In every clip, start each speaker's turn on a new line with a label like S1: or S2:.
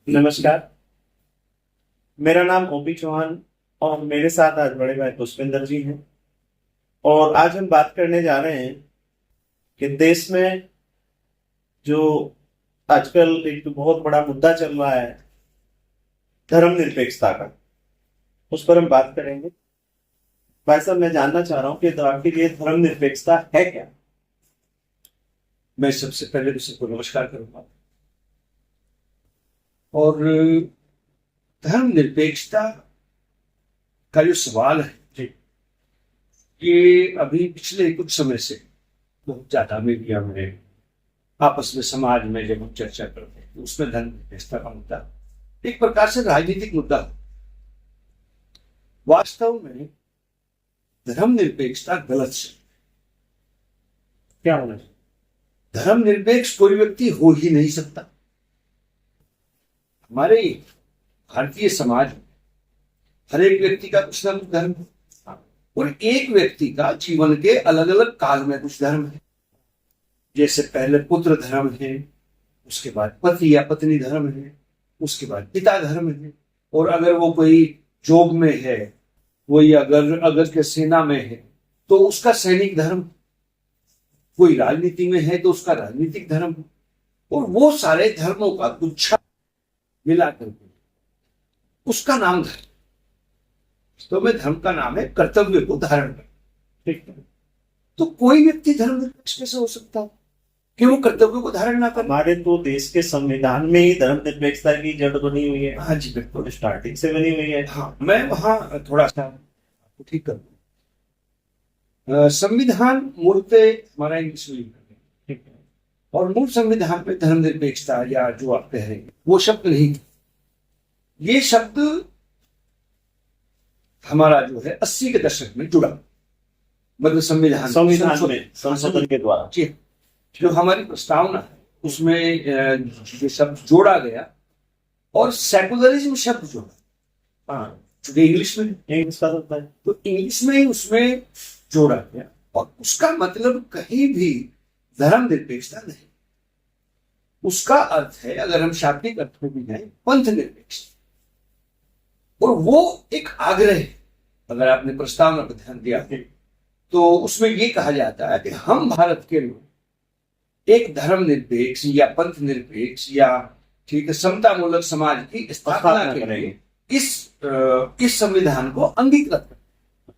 S1: नमस्कार। मेरा नाम ओपी चौहान और मेरे साथ आज बड़े भाई पुष्पेंद्र जी हैं। और आज हम बात करने जा रहे हैं कि देश में जो आजकल एक बहुत बड़ा मुद्दा चल रहा है, धर्मनिरपेक्षता का, उस पर हम बात करेंगे। भाई साहब, मैं जानना चाह रहा हूँ कि आपके लिए धर्मनिरपेक्षता है क्या?
S2: मैं सबसे पहले तो सबको नमस्कार करूंगा। और धर्मनिरपेक्षता का जो सवाल है
S1: जी।
S2: ये अभी पिछले कुछ समय से बहुत ज्यादा मीडिया में, आपस में, समाज में जब हम चर्चा करते हैं उसमें धर्मनिरपेक्षता का मुद्दा एक प्रकार से राजनीतिक मुद्दा है। वास्तव में धर्मनिरपेक्षता गलत है।
S1: क्या होना चाहिए?
S2: धर्मनिरपेक्ष कोई व्यक्ति हो ही नहीं सकता। हमारे भारतीय समाज में हर एक व्यक्ति का कुछ ना कुछ धर्म है और एक व्यक्ति का जीवन के अलग अलग काल में कुछ धर्म है। जैसे पहले पुत्र धर्म है, उसके बाद पति या पत्नी धर्म है, उसके बाद पिता धर्म है, और अगर वो कोई जोग में है, वही अगर के सेना में है तो उसका सैनिक धर्म, कोई राजनीति में है तो उसका राजनीतिक धर्म, और वो सारे धर्मों का गुच्छा मिलाकर उसका नाम धर्म। तो में धर्म का नाम है कर्तव्य को धारण करना। ठीक है, तो कोई व्यक्ति धर्मनिरपेक्ष कैसे हो सकता है कि वो कर्तव्य को धारण ना कर?
S1: हमारे तो देश के संविधान में ही धर्मनिरपेक्षता की जड़ बनी हुई है।
S2: हाँ जी, बिल्कुल
S1: स्टार्टिंग से बनी हुई है।
S2: हाँ, मैं वहां थोड़ा सा आपको ठीक कर दूं। संविधान मूलतः हमारा इंग्लिश में लिखा है, ठीक है, और मूल संविधान में धर्मनिरपेक्षता या जो आप कह रहे हैं वो शब्द नहीं। ये शब्द हमारा जो है 80 के दशक में जुड़ा, मतलब संविधान
S1: में संशोधन के द्वारा
S2: जी, जो हमारी प्रस्तावना है उसमें ये शब्द जोड़ा गया और सेकुलरिज्म शब्द जोड़ा।
S1: हाँ,
S2: इंग्लिश में
S1: इंग्लिश का होता है
S2: तो इंग्लिश में ही उसमें जोड़ा गया, और उसका मतलब कहीं भी धर्मनिरपेक्षता नहीं। उसका अर्थ है, अगर हम शाब्दिक अर्थ में भी जाए, पंथ निरपेक्ष। और वो एक आग्रह है। अगर आपने प्रस्तावना पर ध्यान दिया तो उसमें ये कहा जाता है कि हम भारत के लोग एक धर्मनिरपेक्ष या पंथ निरपेक्ष या ठीक है समतामूलक समाज की स्थापना के लिए इस संविधान को अंगीकृत करें।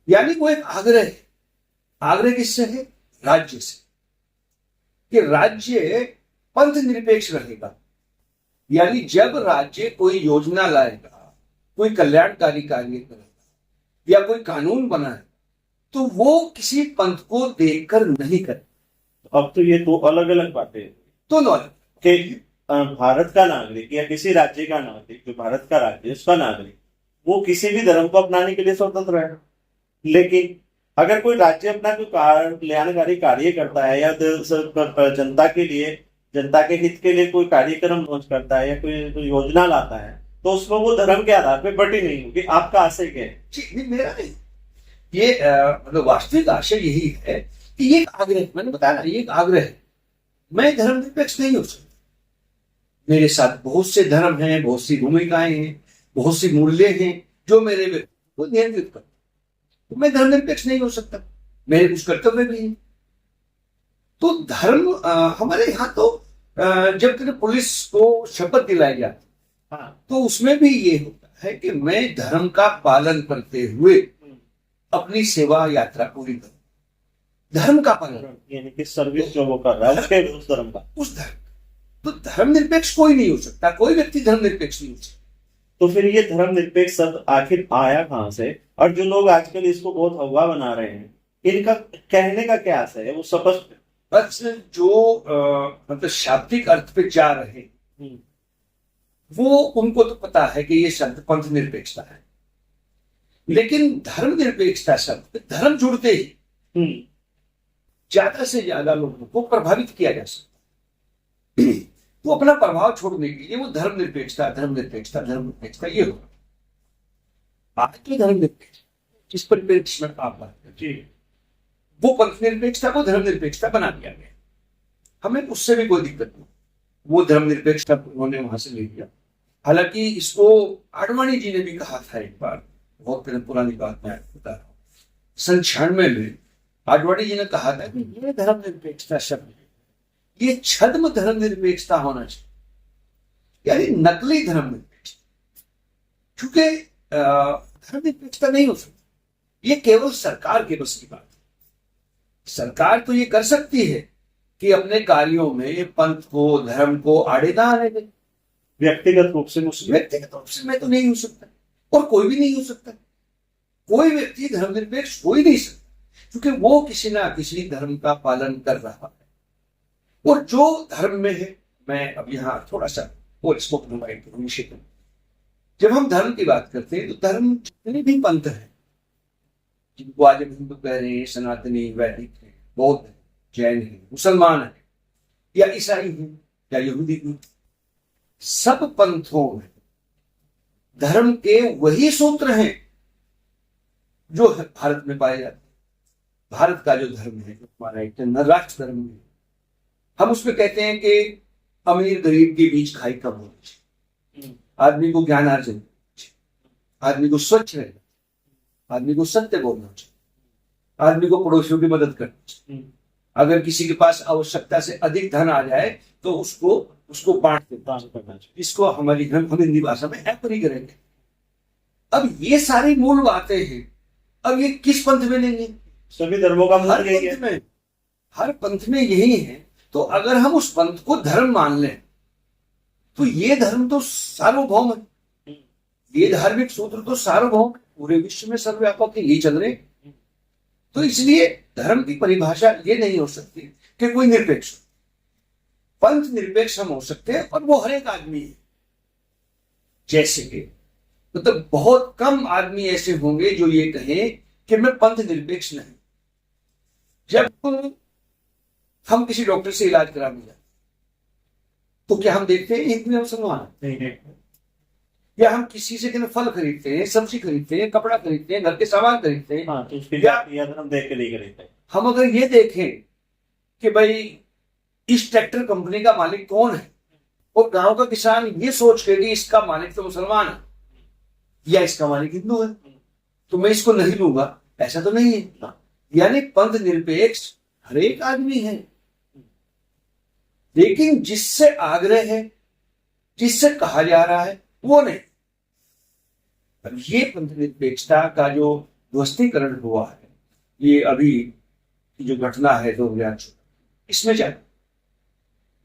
S2: यानी वो एक आग्रह है। आग्रह किससे है? राज्य से, कि राज्य पंथ निरपेक्ष रहेगा। यानी जब राज्य कोई योजना लाएगा, कोई कल्याणकारी कार्य करेगा या कोई कानून बनाए, तो वो किसी पंथ को देखकर नहीं करे।
S1: अब तो ये दो अलग अलग बातें
S2: दोनों अलग
S1: कि भारत का नागरिक या किसी राज्य का नागरिक, जो भारत का राज्य उसका नागरिक, वो किसी भी धर्म को अपनाने के लिए स्वतंत्र है। लेकिन अगर कोई राज्य अपना कोई कल्याणकारी कार्य करता है या जनता के लिए, जनता के हित के लिए कोई कार्यक्रम लॉन्च करता है या कोई योजना लाता है, तो उसमें वो धर्म के आधार पे बटी नहीं होगी। आपका आशय क्या है?
S2: नहीं, मेरा नहीं। ये मतलब वास्तविक आशय यही है कि ये एक आग्रह, मैंने बताया ना, ये एक आग्रह है। मैं धर्मनिरपेक्ष नहीं हो सकता। मेरे साथ बहुत से धर्म हैं, बहुत सी भूमिकाएं हैं, बहुत सी मूल्य हैं जो मेरे व्यक्ति को नियंत्रित करते, तो मैं धर्मनिरपेक्ष नहीं हो सकता। मेरे कुछ कर्तव्य भी हैं। तो धर्म हमारे यहाँ तो जब तक पुलिस को शपथ दिलाई जाती,
S1: हाँ,
S2: तो उसमें भी ये होता है कि मैं धर्म का पालन करते हुए अपनी सेवा यात्रा पूरी करूं। धर्म का पालन,
S1: यानी कि सर्विस जो वो कर रहा है उसके उस धर्म का,
S2: उस धर्म। तो धर्मनिरपेक्ष कोई नहीं हो सकता, कोई व्यक्ति धर्मनिरपेक्ष नहीं हो सकता।
S1: तो फिर ये धर्मनिरपेक्ष शब्द आखिर आया कहां से? और जो लोग आजकल इसको बहुत हवा बना रहे हैं, इनका कहने का क्या आशय है? वो स्पष्ट
S2: बस जो मतलब शाब्दिक अर्थ पे जा रहे हैं, वो उनको तो पता है कि ये शब्द पंथ निरपेक्षता है, लेकिन धर्मनिरपेक्षता शब्द धर्म जुड़ते ही ज्यादा से ज्यादा लोगों को प्रभावित किया जा सकता है। तो अपना प्रभाव छोड़ने के लिए वो धर्मनिरपेक्षता धर्मनिरपेक्षता धर्मनिरपेक्षता ये होगा। आज तो धर्मनिरपेक्ष जिस परिप्रेक्ष्य में आप बात करते हैं, वो पंथ निरपेक्षता को धर्मनिरपेक्षता बना दिया गया। हमें उससे भी कोई दिक्कत नहीं। वो धर्मनिरपेक्षता उन्होंने वहां से ले लिया, हालांकि इसको आडवाणी जी ने भी कहा था एक बार, बहुत पुरानी बात मैं आपको बता रहा हूँ, सन 96 में आडवाणी जी ने कहा था कि ये धर्मनिरपेक्षता शब्द है, ये छद्म धर्मनिरपेक्षता होना चाहिए, यानी नकली धर्मनिरपेक्षता। क्योंकि धर्मनिरपेक्षता नहीं हो सकती, ये केवल सरकार के बस की बात है। सरकार तो ये कर सकती है कि अपने कार्यों में पंथ को, धर्म को आड़े ना आने दे।
S1: व्यक्तिगत रूप से मुस्लिम,
S2: व्यक्तिगत रूप से मैं तो नहीं हो सकता, और कोई भी नहीं हो सकता। कोई व्यक्ति धर्मनिरपेक्ष हो ही नहीं सकता, क्योंकि वो किसी ना किसी धर्म का पालन कर रहा है। और जो धर्म में है, मैं अब यहाँ थोड़ा सा और इसको प्रोवाइड करूँ विषय में। जब हम धर्म की बात करते हैं तो धर्म जितने भी पंथ है, जिनको आज हम हिंदू कह रहे हैं, सनातनी, वैदिक है, बौद्ध है, जैन है, मुसलमान है, या ईसाई है, या यहूदी है, सब पंथों में धर्म के वही सूत्र हैं जो भारत में पाए जाते हैं। भारत का जो धर्म है, जो हमारा एक राष्ट्र धर्म है, हम उसमें कहते हैं कि अमीर गरीब के बीच खाई कम होनी चाहिए, आदमी को ज्ञान अर्जन, आदमी को स्वच्छ रहना, आदमी को सत्य बोलना चाहिए, आदमी को पड़ोसियों की मदद करनी चाहिए। अगर किसी के पास आवश्यकता से अधिक धन आ जाए तो उसको बांट देना चाहिए। इसको हम हिंदी भाषा में ऐपरी करेंगे। अब ये सारी मूल बातें हैं, अब ये किस पंथ में नहीं है?
S1: सभी धर्मों का मूल यही है।
S2: हर पंथ में यही है। तो अगर हम उस पंथ को धर्म मान लें तो ये धर्म तो सार्वभौम है, ये धार्मिक सूत्र तो सार्वभौम पूरे विश्व में सर्वव्यापक यही चल रहे। तो इसलिए धर्म की परिभाषा ये नहीं हो सकती कि कोई निरपेक्ष, पंथ निरपेक्ष हम हो सकते हैं, और वो हर एक आदमी है। जैसे कि मतलब बहुत कम आदमी ऐसे होंगे जो ये कहें कि मैं पंथ निरपेक्ष नहीं। जब हम किसी डॉक्टर से इलाज कराने जाते तो क्या हम देखते हैं एक भी मुसलमान नहीं, या हम किसी से फल खरीदते हैं, सब्जी खरीदते हैं, कपड़ा खरीदते हैं, घर के सामान खरीदते हैं,
S1: तो उसकी हम देख के नहीं खरीदते हैं।
S2: हम अगर ये देखें कि भाई इस ट्रैक्टर कंपनी का मालिक कौन है, और गांव का किसान ये सोच के कि इसका मालिक तो मुसलमान है या इसका मालिक हिंदू है तो मैं इसको नहीं लूंगा, ऐसा तो नहीं है। यानी पंथ निरपेक्ष हर एक आदमी है, लेकिन जिससे आग्रह है, जिससे कहा जा रहा है, वो नहीं। अब ये पंथ निरपेक्षता का जो ध्वस्तीकरण हुआ है, ये अभी जो घटना है 2014, इसमें जाए,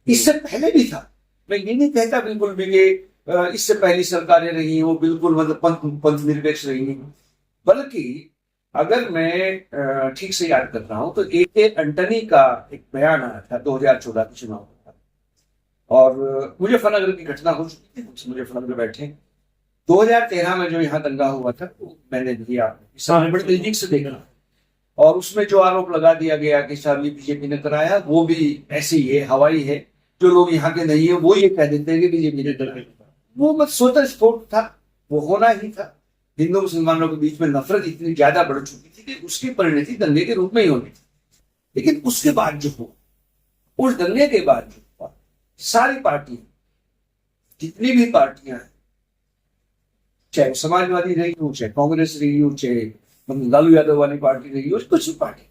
S2: इससे पहले भी था। मैं ये नहीं कहता बिल्कुल भी कि इससे पहली सरकारें रही हो बिल्कुल मतलब पंथ निरपेक्ष रही हैं, बल्कि अगर मैं ठीक से याद कर रहा हूं तो ए एंटनी का एक बयान आया था 2014 के चुनाव का, और मुजफ्फरनगर की घटना हो चुकी थी, मुजफ्फरनगर में बैठे 2013 में जो यहाँ दंगा हुआ था वो मैंने दिया, बड़े नजदीक से देखा, और उसमें जो आरोप लगा दिया गया कि शायद ये बीजेपी ने कराया, वो भी ऐसे ही है, हवाई है। जो लोग यहाँ के नहीं है वो ये कह देते हैं कि बीजेपी ने कराया। वो मत स्वतः स्फोट था, वो होना ही था। हिंदू मुसलमानों के बीच में नफरत इतनी ज्यादा बढ़ चुकी थी कि उसकी परिणति दंगे के रूप में ही होनी थी। लेकिन उसके बाद जो हुआ, उस दंगे के बाद जो हुआ, सारी पार्टियां, जितनी भी पार्टियां हैं, चाहे समाजवादी रही हो, चाहे कांग्रेस रही हो, चाहे लालू यादव वाली पार्टी रही हो, कुछ भी पार्टी,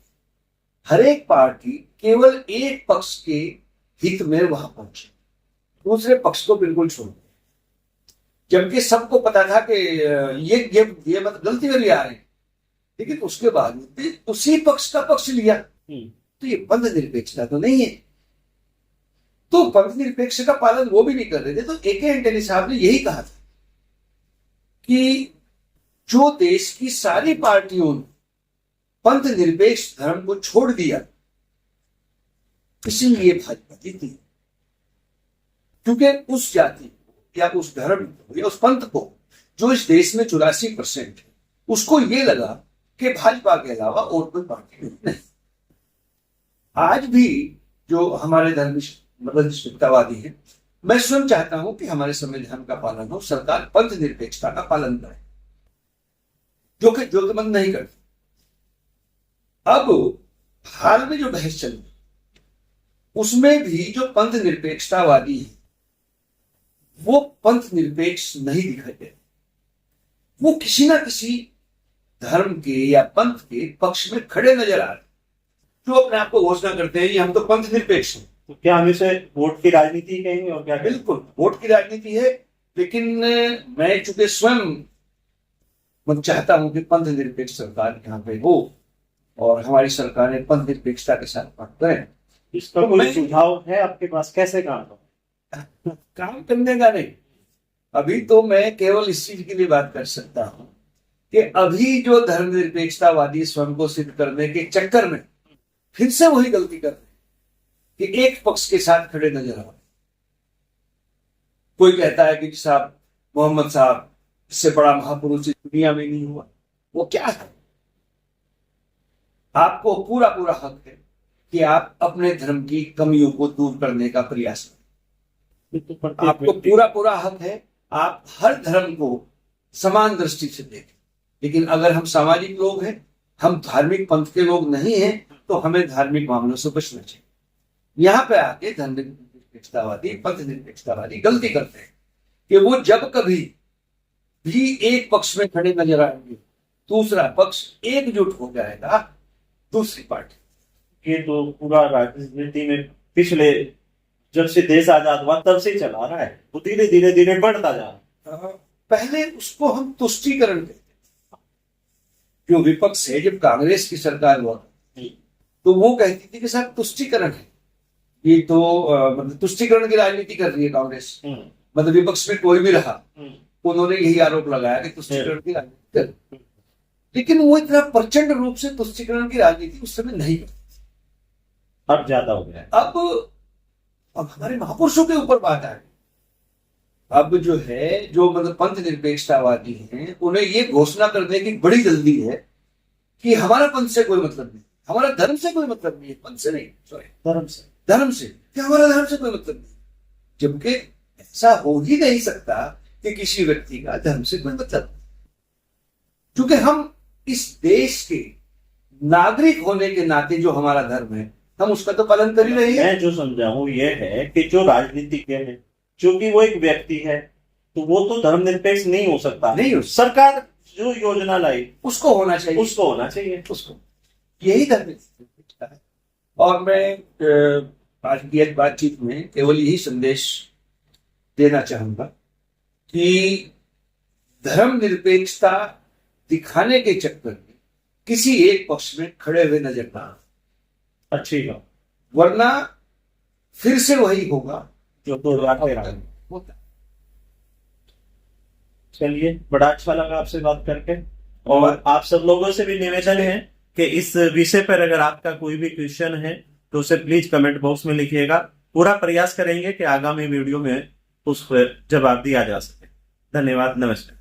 S2: हर एक पार्टी केवल एक पक्ष के हित में वहां पहुंचे, दूसरे पक्ष को बिल्कुल छोड़, जबकि सबको पता था कि ये मतलब गलती में आ रहे हैं, लेकिन उसके बाद उसी पक्ष का पक्ष लिया। तो ये पंथ निरपेक्षता तो नहीं है। तो पंथ निरपेक्ष का पालन वो भी नहीं कर रहे थे। तो ए एंटनी साहब ने यही कहा था कि जो देश की सारी पार्टियों ने पंथ निरपेक्ष धर्म को छोड़ दिया, इसीलिए भाजपा जीती, क्योंकि उस जाति या उस धर्म या उस पंथ को जो इस देश में 84% है, उसको ये लगा कि भाजपा के अलावा और कोई पार्टी नहीं। आज भी जो हमारे धर्मनिरपेक्षतावादी हैं, मैं स्वयं चाहता हूं कि हमारे संविधान का पालन हो, सरकार पंथ निरपेक्षता का पालन करे, जो कि जरूरतमंद नहीं करती। अब हाल में जो बहस चल रही उसमें भी जो पंथ निरपेक्षतावादी है वो पंथ निरपेक्ष नहीं दिखाई दे, वो किसी ना किसी धर्म के या पंथ के पक्ष में खड़े नजर आ रहे, जो अपने आप को घोषणा करते हैं ये हम तो पंथ निरपेक्ष हैं।
S1: तो क्या हम इसे वोट की राजनीति कहेंगे और क्या?
S2: बिल्कुल वोट की राजनीति है, लेकिन मैं चूंकि स्वयं मैं चाहता हूं कि पंथ निरपेक्ष सरकार यहाँ पे हो और हमारी सरकारें पंथ निरपेक्षता के साथ काम करें।
S1: इसका कोई सुझाव है आपके पास, कैसे काम हो?
S2: काम करने का नहीं, अभी तो मैं केवल इस चीज के लिए बात कर सकता हूं कि अभी जो धर्मनिरपेक्षतावादी स्वयं को सिद्ध करने के चक्कर में फिर से वही गलती कर रहे हैं कि एक पक्ष के साथ खड़े नजर आ रहे। कोई कहता है कि साहब मोहम्मद साहब इससे बड़ा महापुरुष इस दुनिया में नहीं हुआ। वो क्या है? आपको पूरा पूरा हक है कि आप अपने धर्म की कमियों को दूर करने का प्रयास करें। आपको पूरा पूरा हक है, आप हर धर्म को समान दृष्टि से देखें। लेकिन अगर हम सामाजिक लोग हैं, हम धार्मिक पंथ के लोग नहीं हैं, तो हमें धार्मिक मामलों से बचना चाहिए। यहाँ पे आके धर्मनिरपेक्षतावादी पंथ निरपेक्षतावादी गलती करते हैं कि वो जब कभी भी एक पक्ष में खड़े नजर आएंगे, दूसरा पक्ष एकजुट हो जाएगा दूसरी पार्टी।
S1: ये तो पूरा राजनीति में पिछले जब से देश आजाद हुआ तब से चला रहा है, वो धीरे धीरे धीरे बढ़ता जा रहा है।
S2: पहले उसको हम तुष्टीकरण कहते हैं। जो विपक्ष है, जब कांग्रेस की सरकार हुआ तो वो कहती थी कि साहब तुष्टीकरण है, ये तो मतलब तुष्टीकरण की राजनीति कर रही है कांग्रेस। मतलब विपक्ष में कोई भी रहा, उन्होंने यही आरोप लगाया कि तुष्टीकरण की राजनीति कर रही है। लेकिन वो इतना प्रचंड रूप से तुष्टीकरण की राजनीति उस समय नहीं करती,
S1: अब ज्यादा हो गया।
S2: अब हमारे महापुरुषों के ऊपर बात आ गई। अब जो है, जो मतलब पंथ निरपेक्षतावादी हैं, उन्हें ये घोषणा करने की बड़ी जल्दी है कि हमारा पंथ से कोई मतलब नहीं, हमारा धर्म से कोई मतलब नहीं है, पंथ से नहीं, सॉरी धर्म से कि हमारा धर्म से कोई मतलब नहीं। जबकि ऐसा हो ही नहीं सकता कि किसी व्यक्ति का धर्म से कोई मतलब, क्योंकि हम इस देश के नागरिक होने के नाते जो हमारा धर्म है हम उसका तो पालन कर ही रहे हैं।
S1: मैं जो समझा हूँ ये है कि जो राजनीतिज्ञ है, क्योंकि वो एक व्यक्ति है, तो वो तो धर्मनिरपेक्ष नहीं हो सकता।
S2: नहीं हो,
S1: सरकार जो योजना लाई
S2: उसको होना चाहिए,
S1: उसको होना चाहिए,
S2: उसको, यही धर्मनिरपेक्षता है। और मैं आज की बातचीत में केवल यही संदेश देना चाहूंगा कि धर्मनिरपेक्षता दिखाने के चक्कर में किसी एक पक्ष में खड़े हुए नजर ना, अच्छी बात, वरना फिर से वही होगा
S1: जो तो होता। चलिए, बड़ा अच्छा लगा आपसे बात करके, और आप सब लोगों से भी निवेदन है कि इस विषय पर अगर आपका कोई भी क्वेश्चन है तो उसे प्लीज कमेंट बॉक्स में लिखिएगा। पूरा प्रयास करेंगे कि आगामी वीडियो में उस पर जवाब दिया जा सके। धन्यवाद, नमस्कार।